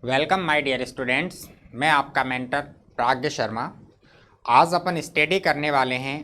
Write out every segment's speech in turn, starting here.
Welcome my dear students. मैं आपका mentor प्राज्ञ शर्मा। आज अपन स्टडी करने वाले हैं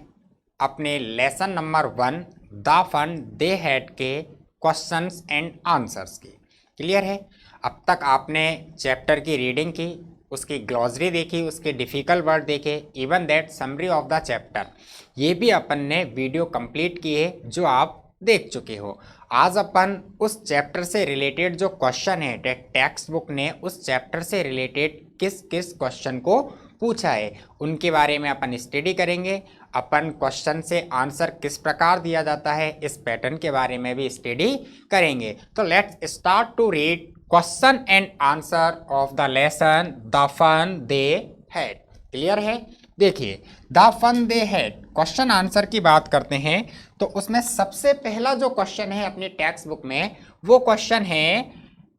अपने lesson number 1 the fun they had के क्वेश्चंस एंड आंसर्स की। क्लियर है? अब तक आपने चैप्टर की रीडिंग की, उसकी ग्लॉसरी देखी, उसके डिफ़िकल्ट वर्ड देखे, even that summary of the chapter, ये भी अपन ने वीडियो कंप्लीट की है जो आप देख चुके हो। आज अपन उस चैप्टर से रिलेटेड जो क्वेश्चन है, टेक्स्ट बुक ने उस चैप्टर से रिलेटेड किस किस क्वेश्चन को पूछा है उनके बारे में अपन स्टडी करेंगे। अपन क्वेश्चन से आंसर किस प्रकार दिया जाता है इस पैटर्न के बारे में भी स्टडी करेंगे। तो let's start to read question and answer of the lesson the fun they had. Clear है? देखिए, the fun they had question answer की बात करते हैं तो उसमें सबसे पहला जो क्वेश्चन है अपनी टेक्स्ट बुक में, वो क्वेश्चन है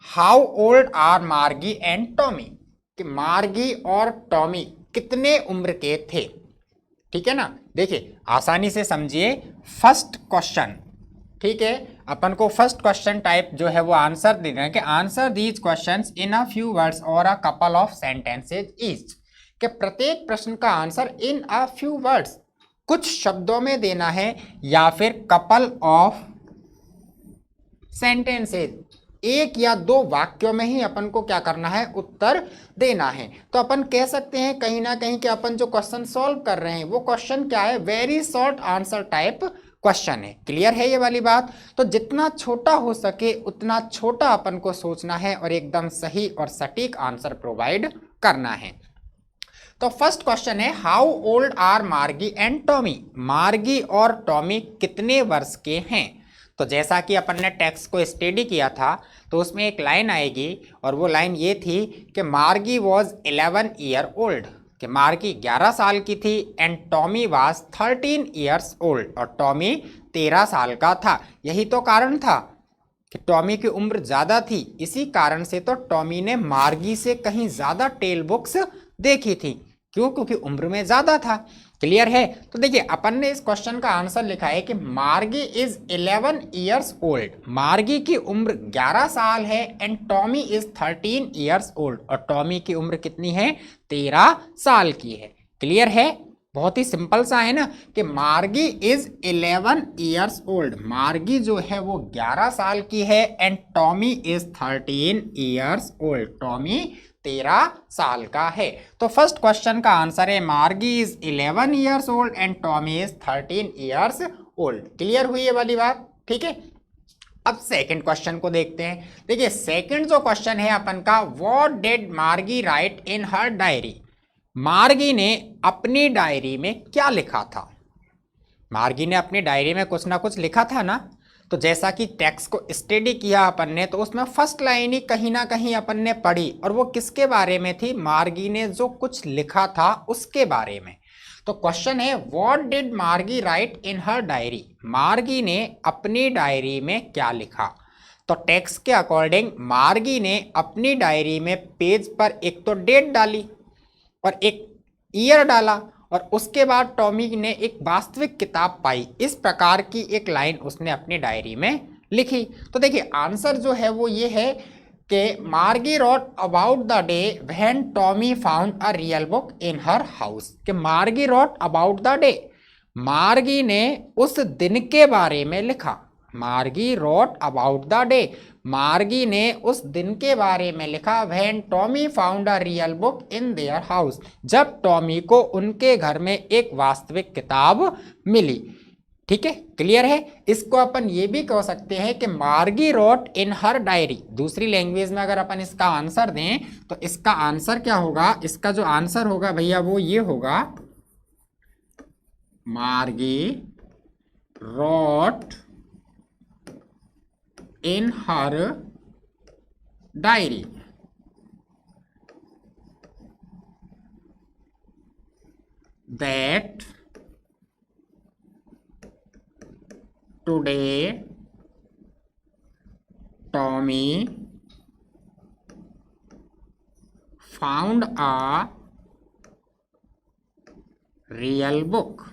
हाउ ओल्ड आर मार्गी एंड टॉमी, कि मार्गी और टॉमी कितने उम्र के थे। ठीक है ना? देखिए, आसानी से समझिए फर्स्ट क्वेश्चन। ठीक है, अपन को फर्स्ट क्वेश्चन टाइप जो है वो आंसर देना है कि answer these questions in a few words और a couple of sentences each, कि प्रत्येक प्रश्न का answer in a few words कुछ शब्दों में देना है या फिर कपल ऑफ सेंटेंसेज एक या दो वाक्यों में ही अपन को क्या करना है, उत्तर देना है। तो अपन कह सकते हैं कहीं ना कहीं कि अपन जो क्वेश्चन सॉल्व कर रहे हैं वो क्वेश्चन क्या है, very short answer type question है। क्लियर है ये वाली बात? तो जितना छोटा हो सके उतना छोटा अपन को सोचना है और एकदम सही और सटीक आंसर प्रोवाइड करना है। तो फर्स्ट क्वेश्चन है हाउ ओल्ड आर मार्गी एंड टॉमी, मार्गी और टॉमी कितने वर्ष के हैं। तो जैसा कि अपन ने टेक्स्ट को स्टडी किया था तो उसमें एक लाइन आएगी और वो लाइन ये थी कि मार्गी वॉज 11 ईयर ओल्ड, कि मार्गी 11 साल की थी, and Tommy was 13 years old, और टॉमी 13 साल का था। यही तो कारण था कि टॉमी की उम्र ज़्यादा थी, इसी कारण से तो टॉमी ने मार्गी से कहीं ज़्यादा टेल बुक्स देखी थी। क्यों? क्योंकि उम्र में ज़्यादा था। क्लियर है? तो देखिए, अपन ने इस क्वेश्चन का आंसर लिखा है कि मार्गी इज 11 ईयर्स ओल्ड, मार्गी की उम्र 11 साल है, and Tommy is 13 years old, और टॉमी की उम्र कितनी है, 13 साल की है। क्लियर है? बहुत ही सिंपल सा है ना कि मार्गी इज 11 ईयर्स ओल्ड, मार्गी जो है वो 11 साल की है, and Tommy is 13 years old, Tommy 13 साल का है। तो फर्स्ट क्वेश्चन का आंसर है मार्गी is 11 years old and Tommy is 13 years old. Clear हुई ये वाली बात? ठीक है, अब सेकंड क्वेश्चन को देखते हैं। देखिए, सेकंड जो क्वेश्चन है अपन का, व्हाट डिड मार्गी राइट इन हर डायरी, मार्गी ने अपनी डायरी में क्या लिखा था। मार्गी ने अपनी डायरी में कुछ ना कुछ लिखा था ना। तो जैसा कि टेक्स्ट को स्टडी किया अपन ने तो उसमें फर्स्ट लाइन ही कहीं ना कहीं अपन ने पढ़ी, और वो किसके बारे में थी, मार्गी ने जो कुछ लिखा था उसके बारे में। तो क्वेश्चन है व्हाट डिड मार्गी राइट इन हर डायरी, मार्गी ने अपनी डायरी में क्या लिखा। तो टेक्स्ट के अकॉर्डिंग मार्गी ने अपनी डायरी में पेज पर एक तो डेट डाली और एक ईयर डाला, और उसके बाद टॉमी ने एक वास्तविक किताब पाई, इस प्रकार की एक लाइन उसने अपनी डायरी में लिखी। तो देखिए, आंसर जो है वो ये है कि मार्गी wrote about the day when Tommy found a real book in her house, कि मार्गी रोट अबाउट द डे, मार्गी ने उस दिन के बारे में लिखा। मार्गी रोट अबाउट द डे, मार्गी ने उस दिन के बारे में लिखा, when Tommy found a real book in their house, जब टॉमी को उनके घर में एक वास्तविक किताब मिली। ठीक है, क्लियर है? इसको अपन ये भी कह सकते हैं कि मार्गी रोट इन हर डायरी। दूसरी लैंग्वेज में अगर अपन इसका आंसर दें तो इसका आंसर क्या होगा, इसका जो आंसर होगा भैया वो ये होगा, मार्गी road in her diary that today Tommy found a real book।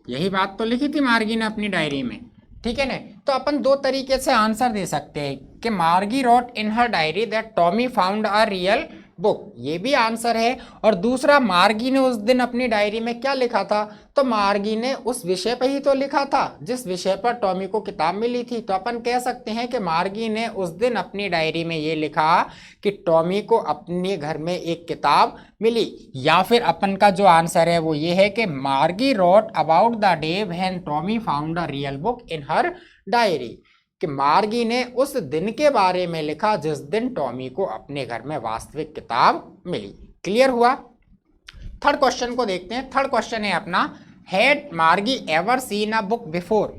यही बात तो लिखी थी मार्गी ने अपनी डायरी में। ठीक है ना? तो अपन दो तरीके से आंसर दे सकते हैं कि मार्गी wrote in her diary that Tommy found a real book, ये भी आंसर है। और दूसरा, मार्गी ने उस दिन अपनी डायरी में क्या लिखा था, तो मार्गी ने उस विषय पर ही तो लिखा था जिस विषय पर टॉमी को किताब मिली थी। तो अपन कह सकते हैं कि मार्गी ने उस दिन अपनी डायरी में ये लिखा कि टॉमी को अपने घर में एक किताब मिली। या फिर अपन का जो आंसर है वो ये है कि मार्गी wrote about the day when Tommy found a real book in her diary, कि मार्गी ने उस दिन के बारे में लिखा जिस दिन टॉमी को अपने घर में वास्तविक किताब मिली। क्लियर हुआ। थर्ड क्वेश्चन को देखते हैं। थर्ड क्वेश्चन है अपना, हैड मार्गी ever seen a book before,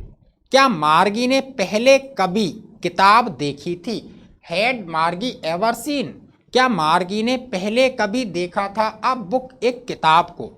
क्या मार्गी ने पहले कभी किताब देखी थी। हैड मार्गी एवर सीन, क्या मार्गी ने पहले कभी देखा था अ बुक, एक किताब को।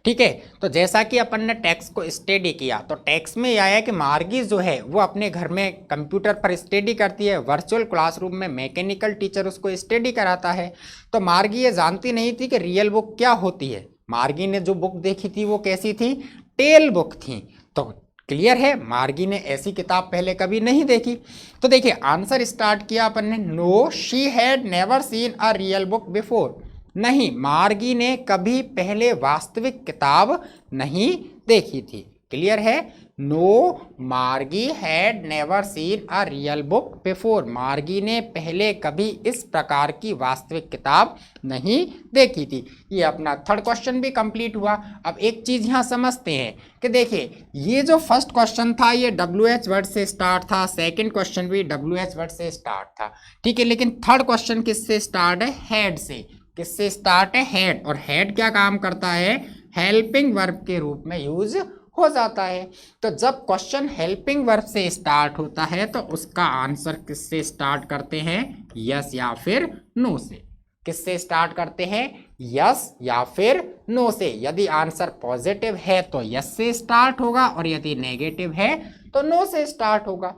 ठीक है, तो जैसा कि अपन ने टेक्स्ट को स्टडी किया तो टेक्स्ट में यह आया कि मार्गी जो है वो अपने घर में कंप्यूटर पर स्टडी करती है, वर्चुअल क्लासरूम में मैकेनिकल टीचर उसको स्टडी कराता है। तो मार्गी ये जानती नहीं थी कि रियल बुक क्या होती है। मार्गी ने जो बुक देखी थी वो कैसी थी, टेल बुक थी। तो क्लियर है, मार्गी ने ऐसी किताब पहले कभी नहीं देखी। तो देखिए आंसर स्टार्ट किया अपन ने, no she had never seen a real book before, नहीं मार्गी ने कभी पहले वास्तविक किताब नहीं देखी थी। क्लियर है, नो मार्गी had never seen a real book before, मार्गी ने पहले कभी इस प्रकार की वास्तविक किताब नहीं देखी थी। ये अपना थर्ड क्वेश्चन भी कंप्लीट हुआ। अब एक चीज यहाँ समझते हैं कि देखिए ये जो फर्स्ट क्वेश्चन था ये WH वर्ड से स्टार्ट था, सेकंड क्वेश्चन भी WH वर्ड से स्टार्ट था। ठीक है, लेकिन थर्ड क्वेश्चन किससे स्टार्ट है, हेड से। किससे स्टार्ट है, हेड। और हेड क्या काम करता है, हेल्पिंग वर्ब के रूप में यूज हो जाता है। तो जब क्वेश्चन हेल्पिंग वर्ब से स्टार्ट होता है तो उसका आंसर किससे स्टार्ट करते हैं, यस या फिर नो से। किससे स्टार्ट करते हैं, यस या फिर नो से। यदि आंसर पॉजिटिव है तो यस से स्टार्ट होगा और यदि नेगेटिव है तो नो से स्टार्ट होगा।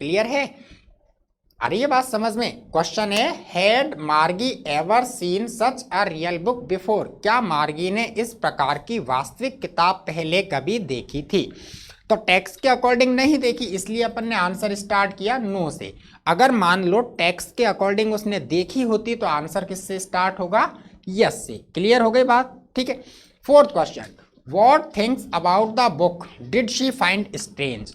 क्लियर है, अरे ये बात समझ में। क्वेश्चन है, हैड मार्गी एवर सीन सच अ रियल बुक बिफोर, क्या मार्गी ने इस प्रकार की वास्तविक किताब पहले कभी देखी थी। तो टेक्स्ट के अकॉर्डिंग नहीं देखी, इसलिए अपन ने आंसर स्टार्ट किया नो से। अगर मान लो टेक्स्ट के अकॉर्डिंग उसने देखी होती तो आंसर किससे स्टार्ट होगा, यस से। क्लियर हो गई बात। ठीक है, fourth question, what things about the book did she find strange.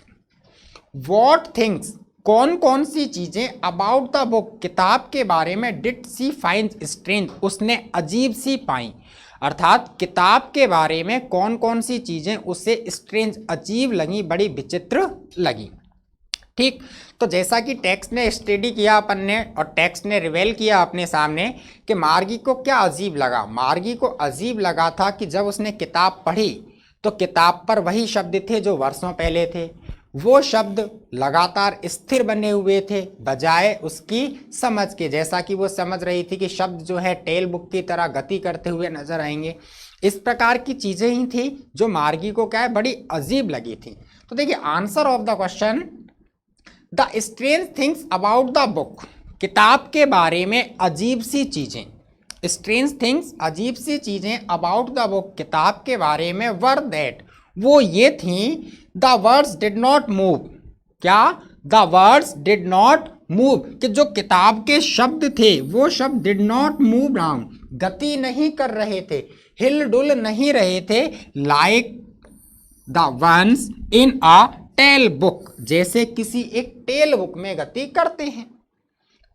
What things, कौन कौन सी चीजें अबाउट द बुक, किताब के बारे में, डिड सी फाइंड स्ट्रेंज, उसने अजीब सी पाई। अर्थात किताब के बारे में कौन कौन सी चीजें उसे स्ट्रेंज, अजीब लगी, बड़ी विचित्र लगी। ठीक, तो जैसा कि टेक्स्ट ने स्टडी किया अपन ने और टेक्स्ट ने रिवेल किया अपने सामने कि मार्गी को क्या अजीब लगा। मार्गी को अजीब लगा था कि जब उसने किताब पढ़ी तो किताब पर वही शब्द थे जो वर्षों पहले थे। वो शब्द लगातार स्थिर बने हुए थे बजाय उसकी समझ के, जैसा कि वो समझ रही थी कि शब्द जो है टेल बुक की तरह गति करते हुए नजर आएंगे। इस प्रकार की चीजें ही थी जो मार्गी को क्या है, बड़ी अजीब लगी थी। तो देखिए answer of the question, the strange things about the book, किताब के बारे में अजीब सी चीजें, स्ट्रेंज थिंग्स अजीब सी चीजें अबाउट द बुक, किताब के बारे में, वर दैट, वो ये थी, the words did not move, क्या, the words did not move, कि जो किताब के शब्द थे वो शब्द डिड नॉट मूव डाउन, गति नहीं कर रहे थे, हिल डुल नहीं रहे थे, like the ones in a telebook, जैसे किसी एक टेल बुक में गति करते हैं।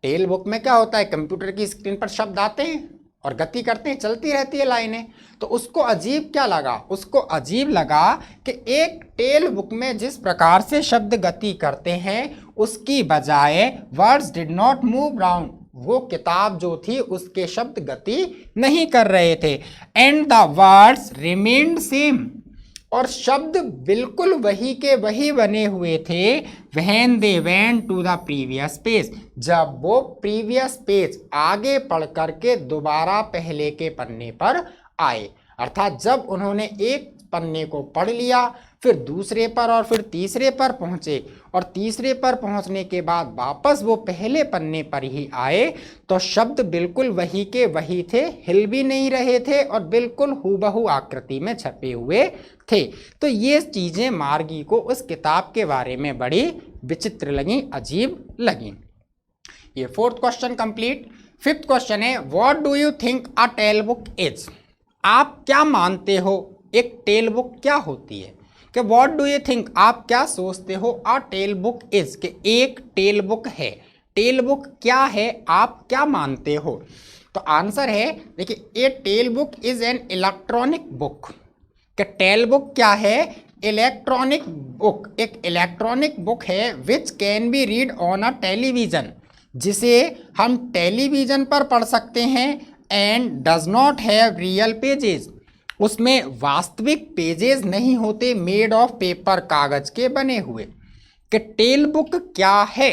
टेल बुक में क्या होता है, कंप्यूटर की स्क्रीन पर शब्द आते हैं और गति करते हैं, चलती रहती है लाइनें। तो उसको अजीब क्या लगा, उसको अजीब लगा कि एक टेल बुक में जिस प्रकार से शब्द गति करते हैं उसकी बजाय words did not move round, वो किताब जो थी उसके शब्द गति नहीं कर रहे थे। And the words remained same, और शब्द बिल्कुल वही के वही बने हुए थे। When they went to the previous page, जब वो प्रीवियस पेज आगे पढ़ करके दोबारा पहले के पन्ने पर आए। अर्थात जब उन्होंने एक पन्ने को पढ़ लिया, फिर दूसरे पर और फिर तीसरे पर पहुंचे, और तीसरे पर पहुंचने के बाद वापस वो पहले पन्ने पर ही आए, तो शब्द बिल्कुल वही के वही थे, हिल भी नहीं रहे थे और बिल्कुल हूबहू आकृति में छपे हुए थे। तो ये चीज़ें मार्गी को उस किताब के बारे में बड़ी विचित्र लगी, अजीब लगी। ये fourth question complete. Fifth question है, what do you think a telebook is? आप क्या मानते हो एक टेल बुक क्या होती है? कि व्हाट डू यू थिंक, आप क्या सोचते हो, अ टेल बुक इज, कि एक टेल बुक है। टेल बुक क्या है, आप क्या मानते हो? तो आंसर है, देखिए, a telebook is an electronic book. कि टेल बुक क्या है? इलेक्ट्रॉनिक बुक, एक इलेक्ट्रॉनिक बुक है which can be read on a television, जिसे हम टेलीविजन पर पढ़ सकते हैं, and does not have real pages, उसमें वास्तविक पेजेस नहीं होते, मेड ऑफ पेपर, कागज के बने हुए। कि टेल बुक क्या है,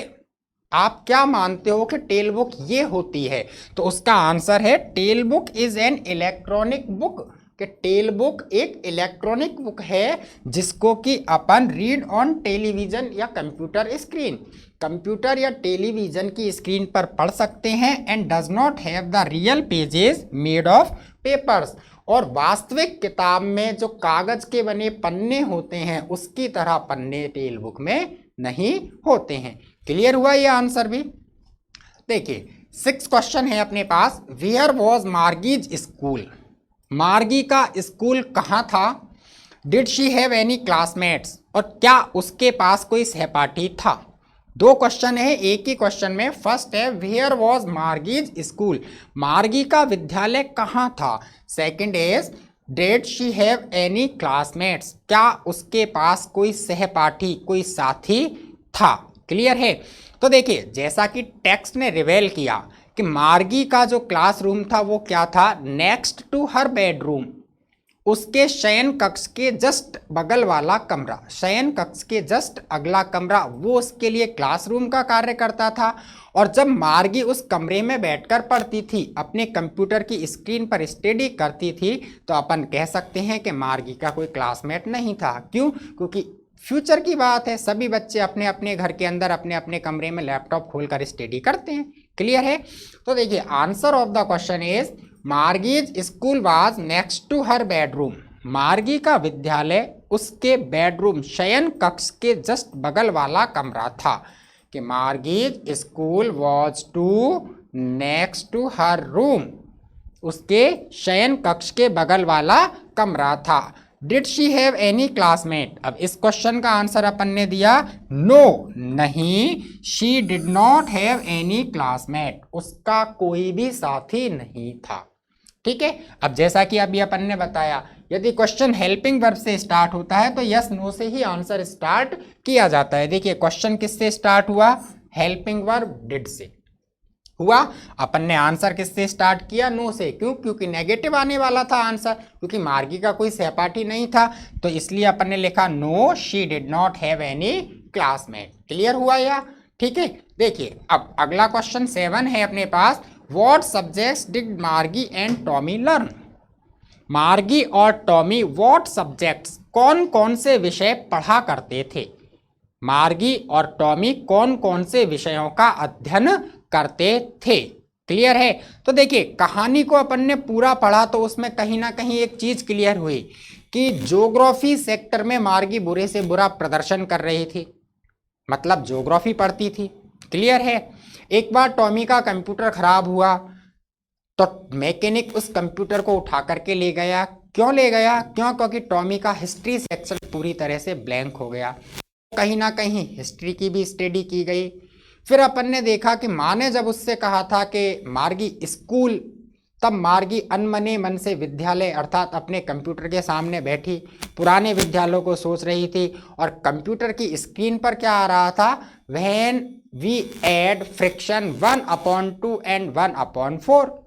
आप क्या मानते हो कि टेल बुक ये होती है? तो उसका आंसर है, telebook is an electronic book. कि टेल बुक एक इलेक्ट्रॉनिक बुक है जिसको कि अपन रीड ऑन टेलीविजन या कंप्यूटर स्क्रीन, कंप्यूटर या टेलीविजन की स्क्रीन पर पढ़ सकते हैं, and does not have the real pages made of papers, और वास्तविक किताब में जो कागज के बने पन्ने होते हैं उसकी तरह पन्ने टेल बुक में नहीं होते हैं। क्लियर हुआ ये आंसर भी? देखिए, सिक्स क्वेश्चन है अपने पास, वेयर वॉज मार्गीज स्कूल? मार्गी का स्कूल कहाँ था? Did she have any classmates, और क्या उसके पास कोई सहपाठी था? दो क्वेश्चन है एक ही क्वेश्चन में। फर्स्ट है, वेयर वॉज मार्गीज स्कूल, मार्गी का विद्यालय कहाँ था? Second is, did she have any classmates, क्या उसके पास कोई सहपाठी, कोई साथी था? क्लियर है? तो देखिए, जैसा कि टेक्स्ट ने रिवेल किया कि मार्गी का जो क्लासरूम था वो क्या था? नेक्स्ट टू हर बेडरूम, उसके शयन कक्ष के जस्ट बगल वाला कमरा, शयन कक्ष के जस्ट अगला कमरा, वो उसके लिए क्लासरूम का कार्य करता था। और जब मार्गी उस कमरे में बैठकर पढ़ती थी, अपने कंप्यूटर की स्क्रीन पर स्टडी करती थी, तो अपन कह सकते हैं कि मार्गी का कोई क्लासमेट नहीं था। क्यों? क्योंकि फ्यूचर की बात है, सभी बच्चे अपने अपने घर के अंदर अपने अपने कमरे में लैपटॉप खोलकर स्टडी करते हैं। क्लियर है? तो देखिए, answer of the question is, Margie's school was next to her bedroom, Margie का विद्यालय उसके बेडरूम, शयन कक्ष के जस्ट बगल वाला कमरा था। कि Margie's school was to next to her room, उसके शयन कक्ष के बगल वाला कमरा था। Did she have any classmate, अब इस क्वेश्चन का आंसर अपन ने दिया नो, नहीं, she did not have any classmate, उसका कोई भी साथी नहीं था। ठीक है? अब जैसा कि अभी अपन ने बताया, यदि क्वेश्चन हेल्पिंग वर्ब से स्टार्ट होता है तो यस नो से ही आंसर स्टार्ट किया जाता है। देखिए, क्वेश्चन किससे स्टार्ट हुआ? हेल्पिंग वर्ब डिड से हुआ। अपन ने आंसर किससे स्टार्ट किया? नो से। क्यों? क्योंकि नेगेटिव आने वाला था आंसर, क्योंकि मार्गी का कोई सहपाठी नहीं था, तो इसलिए अपन ने लिखा no, she did not have any classmate. Clear हुआ या? ठीक है। देखिए, अब अगला क्वेश्चन 7 है अपने पास, व्हाट सब्जेक्ट्स डिड मार्गी एंड टॉमी लर्न? मार्गी और टॉमी व्हाट सब्जेक्ट्स, कौन कौन से विषय पढ़ा करते थे? मार्गी और टॉमी कौन कौन से विषयों का अध्ययन करते थे? क्लियर है? तो देखिए, कहानी को अपन ने पूरा पढ़ा तो उसमें कहीं ना कहीं एक चीज क्लियर हुई कि ज्योग्राफी सेक्टर में मार्गी बुरे से बुरा प्रदर्शन कर रही थी, मतलब ज्योग्राफी पढ़ती थी। क्लियर है? एक बार टॉमी का कंप्यूटर खराब हुआ तो मैकेनिक उस कंप्यूटर को उठा करके ले गया। क्यों ले गया? क्यों? क्योंकि टॉमी का हिस्ट्री सेक्शन पूरी तरह से ब्लैंक हो गया। कहीं ना कहीं हिस्ट्री की भी स्टडी की गई। फिर अपन ने देखा कि माँ ने जब उससे कहा था कि मार्गी स्कूल, तब मार्गी अनमने मन से विद्यालय अर्थात अपने कंप्यूटर के सामने बैठी पुराने विद्यालयों को सोच रही थी, और कंप्यूटर की स्क्रीन पर क्या आ रहा था? When we add fraction 1/2 and 1/4।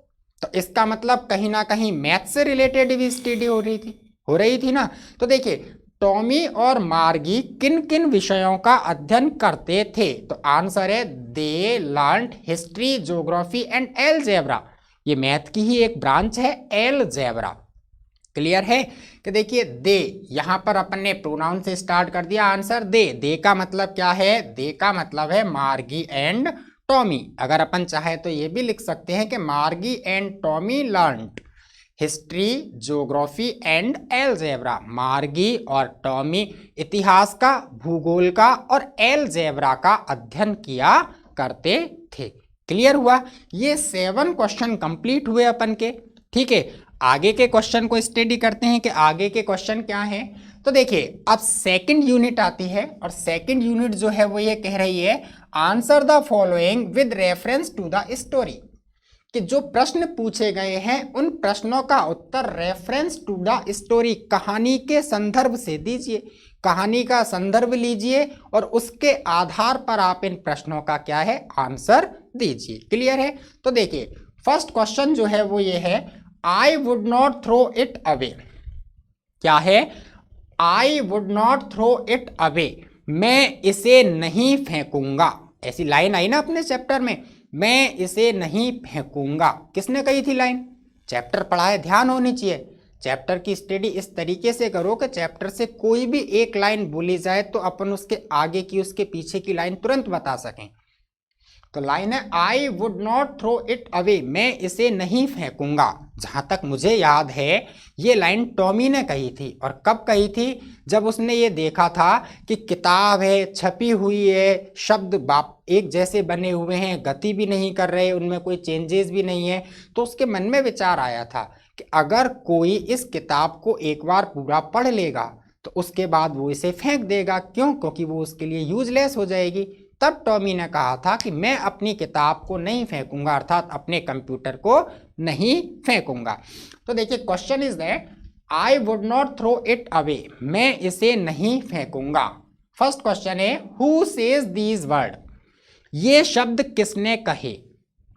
तो इसका मतलब कहीं ना कहीं मैथ से रिलेटेड भी स्टडी हो रही थी ना। तो देखिए, टॉमी और मार्गी किन किन विषयों का अध्ययन करते थे? तो आंसर है, they learned history, geography and algebra. ये मैथ की ही एक ब्रांच है, अलजेब्रा। क्लियर है कि देखिए दे, यहां पर अपन ने प्रोनाउन से स्टार्ट कर दिया आंसर दे। दे का मतलब क्या है? दे का मतलब है मार्गी एंड टॉमी। अगर अपन चाहे तो ये भी लिख सकते हैं कि मार्गी and Tommy learned history, geography and algebra. मार्गी और टॉमी इतिहास का, भूगोल का और एलजेब्रा का अध्ययन किया करते थे। क्लियर हुआ? ये 7 क्वेश्चन कंप्लीट हुए अपन के। ठीक है, आगे के क्वेश्चन को स्टडी करते हैं कि आगे के क्वेश्चन क्या है। तो देखिए अब सेकंड यूनिट आती है और सेकंड यूनिट जो है वो ये कह रही है answer the following with reference to the story, कि जो प्रश्न पूछे गए हैं उन प्रश्नों का उत्तर रेफरेंस टू द स्टोरी, कहानी के संदर्भ से दीजिए। कहानी का संदर्भ लीजिए और उसके आधार पर आप इन प्रश्नों का क्या है आंसर दीजिए। क्लियर है? तो देखिए फर्स्ट क्वेश्चन जो है वो ये है I would not throw it away. क्या है? I would not throw it away, मैं इसे नहीं फेंकूंगा। ऐसी लाइन आई ना अपने चैप्टर में, मैं इसे नहीं फेंकूंगा। किसने कही थी लाइन? चैप्टर पढ़ा है, ध्यान होनी चाहिए। चैप्टर की स्टडी इस तरीके से करो कि चैप्टर से कोई भी एक लाइन बोली जाए तो अपन उसके आगे की, उसके पीछे की लाइन तुरंत बता सकें। तो लाइन है I would not throw it away, मैं इसे नहीं फेंकूंगा। जहां तक मुझे याद है ये लाइन टॉमी ने कही थी। और कब कही थी? जब उसने ये देखा था कि किताब है, छपी हुई है, शब्द बाप एक जैसे बने हुए हैं, गति भी नहीं कर रहे, उनमें कोई चेंजेस भी नहीं है। तो उसके मन में विचार आया था कि अगर कोई इस किताब को एक बार पूरा पढ़ लेगा तो उसके बाद वो इसे फेंक देगा। क्यों? क्योंकि वो उसके लिए यूजलेस हो जाएगी। तब टॉमी ने कहा था कि मैं अपनी किताब को नहीं फेंकूंगा, अर्थात अपने कंप्यूटर को नहीं फेंकूंगा। तो देखिए question is that I would not throw it away, मैं इसे नहीं फेंकूंगा। फर्स्ट क्वेश्चन है हु सेज दीज वर्ड, ये शब्द किसने कहे?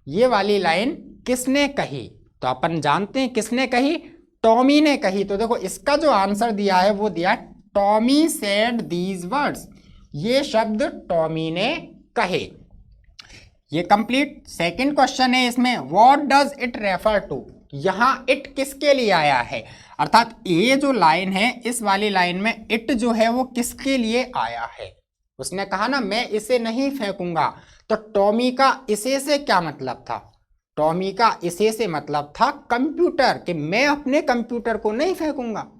ये वाली लाइन किसने कही? तो अपन जानते हैं किसने कही, टॉमी ने कही। तो देखो इसका जो आंसर दिया है वो दिया टॉमी सेड दीज वर्ड्स, ये शब्द टॉमी ने कहे। ये कंप्लीट। सेकंड क्वेश्चन है इसमें what does it refer to, यहां इट किसके लिए आया है? अर्थात ये जो लाइन है इस वाली लाइन में इट जो है वो किसके लिए आया है? उसने कहा ना मैं इसे नहीं फेंकूंगा, तो टॉमी का इसे से क्या मतलब था? टॉमी का इसे से मतलब था कंप्यूटर, कि मैं अपने कंप्यूटर को नहीं फेंकूंगा।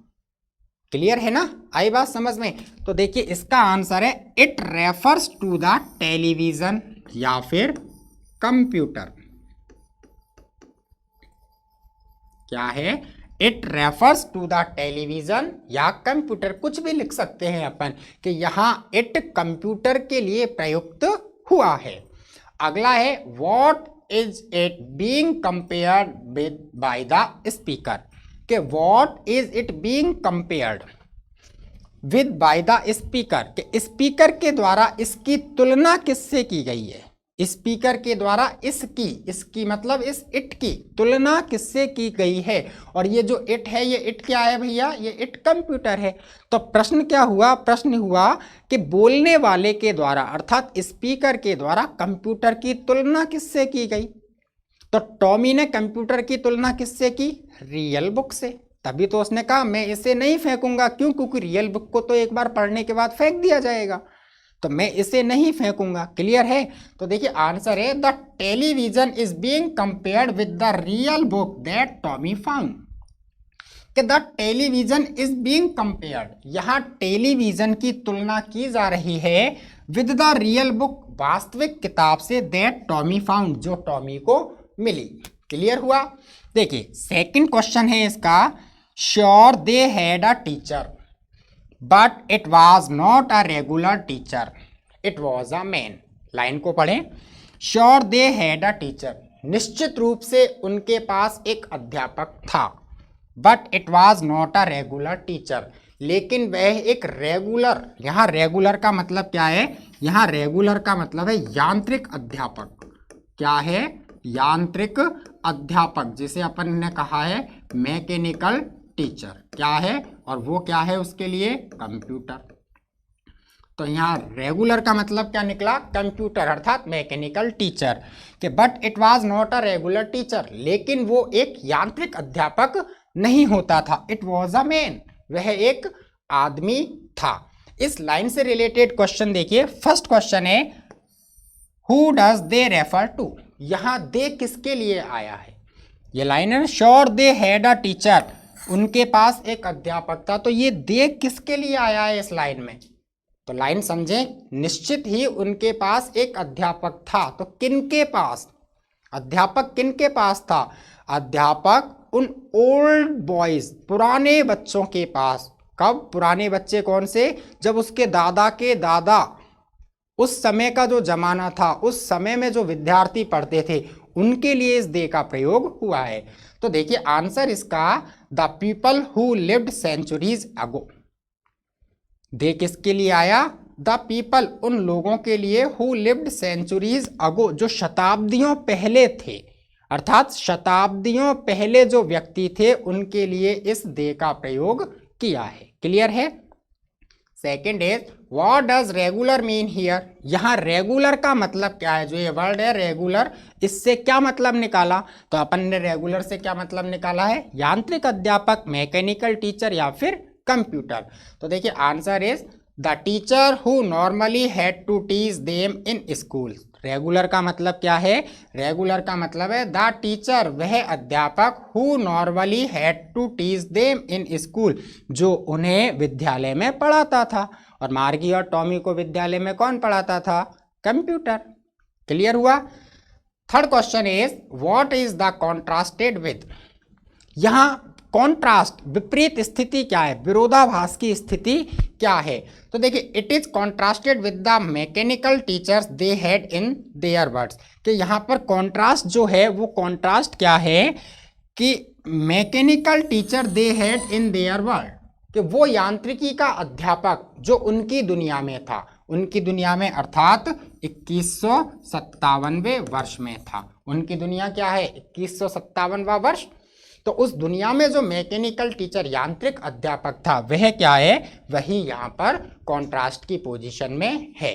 क्लियर है ना? आई बात समझ में? तो देखिए इसका आंसर है it refers to the television या फिर कंप्यूटर। क्या है? It refers to the television या कंप्यूटर, कुछ भी लिख सकते हैं अपन कि यहां इट कंप्यूटर के लिए प्रयुक्त हुआ है। अगला है what is it being compared with by the speaker, कि what is it being compared with by the speaker, कि स्पीकर के द्वारा इसकी तुलना किससे की गई है? स्पीकर के द्वारा इसकी मतलब इस इट की तुलना किससे की गई है? और ये जो इट है, ये इट क्या है भैया? ये इट कंप्यूटर है। तो प्रश्न क्या हुआ? प्रश्न हुआ कि बोलने वाले के द्वारा अर्थात स्पीकर के द्वारा कंप्यूटर की तुलना किससे की गई? तो टॉमी ने कंप्यूटर की तुलना किससे की? रियल बुक से। तभी तो उसने कहा मैं इसे नहीं फेंकूंगा। क्यों? क्योंकि रियल बुक को तो एक बार पढ़ने के बाद फेंक दिया जाएगा, तो मैं इसे नहीं फेंकूंगा। क्लियर है? तो देखिए आंसर है the television is being compared with the real book that Tommy found, कि the television is being compared, यहां टेलीविजन की तुलना की जा रही है विद द रियल बुक, वास्तविक किताब से, दैट टॉमी फाउंड, जो टॉमी को मिली। क्लियर हुआ? देखिए सेकंड क्वेश्चन है इसका sure they had a teacher but it was not a regular teacher, it was a man. Line को पढ़ें। Sure they had a teacher, निश्चित रूप से उनके पास एक अध्यापक था। But it was not a regular teacher, लेकिन वह एक रेगुलर, यहाँ रेगुलर का मतलब क्या है? यहाँ रेगुलर का मतलब है यांत्रिक अध्यापक। क्या है? यांत्रिक अध्यापक, जिसे अपन ने कहा है मैकेनिकल टीचर। क्या है? और वो क्या है उसके लिए? कंप्यूटर। तो यहाँ रेगुलर का मतलब क्या निकला? कंप्यूटर अर्थात मैकेनिकल टीचर। कि but it was not a regular teacher, लेकिन वो एक यांत्रिक अध्यापक नहीं होता था। इट वॉज अ मैन, वह एक आदमी था। इस लाइन से रिलेटेड क्वेश्चन देखिए। फर्स्ट क्वेश्चन है who does they refer to. यहां दे किसके लिए आया है? ये लाइन है sure they had a teacher, उनके पास एक अध्यापक था। तो ये दे किसके लिए आया है इस लाइन में? तो लाइन समझें, निश्चित ही उनके पास एक अध्यापक था। तो किनके पास? अध्यापक किनके पास था? अध्यापक उन ओल्ड बॉयज, पुराने बच्चों के पास। कब? पुराने बच्चे कौन से? जब उसके दादा के दादा, उस समय का जो जमाना था, उस समय में जो विद्यार्थी पढ़ते थे, उनके लिए इस दे का प्रयोग हुआ है। तो देखिए आंसर इसका the people who lived centuries ago. दे किसके लिए आया? द पीपल, उन लोगों के लिए हु लिव्ड सेंचुरीज अगो, जो शताब्दियों पहले थे, अर्थात शताब्दियों पहले जो व्यक्ति थे उनके लिए इस दे का प्रयोग किया है। क्लियर है? Second is what does regular mean here. यहां रेगुलर का मतलब क्या है? जो ये वर्ड है रेगुलर, इससे क्या मतलब निकाला? तो अपन ने रेगुलर से क्या मतलब निकाला है? यांत्रिक अध्यापक, मैकेनिकल टीचर या फिर कंप्यूटर। तो देखिए answer is the teacher who normally had to teach them in school. Regular का मतलब क्या है? रेगुलर का मतलब है द टीचर, वह अध्यापक, who normally had to teach them in school, जो उन्हें विद्यालय में पढ़ाता था। और मार्गी और टॉमी को विद्यालय में कौन पढ़ाता था? कंप्यूटर। क्लियर हुआ? Third question is what is the contrasted with. यहां कॉन्ट्रास्ट, विपरीत स्थिति क्या है? विरोधाभास की स्थिति क्या है? तो देखिए it is contrasted with the mechanical teachers they had in their words. कि यहाँ पर कॉन्ट्रास्ट जो है वो कॉन्ट्रास्ट क्या है कि mechanical teacher they had in their word, कि वो यांत्रिकी का अध्यापक जो उनकी दुनिया में था, उनकी दुनिया में अर्थात 2157वें वर्ष में था। उनकी दुनिया क्या है? 2157वां वर्ष। तो उस दुनिया में जो मैकेनिकल टीचर, यांत्रिक अध्यापक था, वह क्या है? वही यहाँ पर कॉन्ट्रास्ट की पोजीशन में है।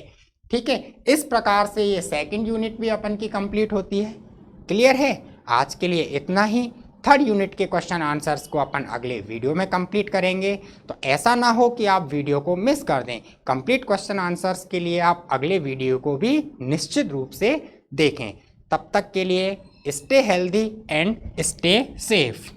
ठीक है, इस प्रकार से ये सेकंड यूनिट भी अपन की कंप्लीट होती है। क्लियर है? आज के लिए इतना ही। थर्ड यूनिट के क्वेश्चन आंसर्स को अपन अगले वीडियो में कंप्लीट करेंगे। तो ऐसा ना हो कि आप वीडियो को मिस कर दें। कंप्लीट क्वेश्चन आंसर्स के लिए आप अगले वीडियो को भी निश्चित रूप से देखें। तब तक के लिए stay healthy and stay safe.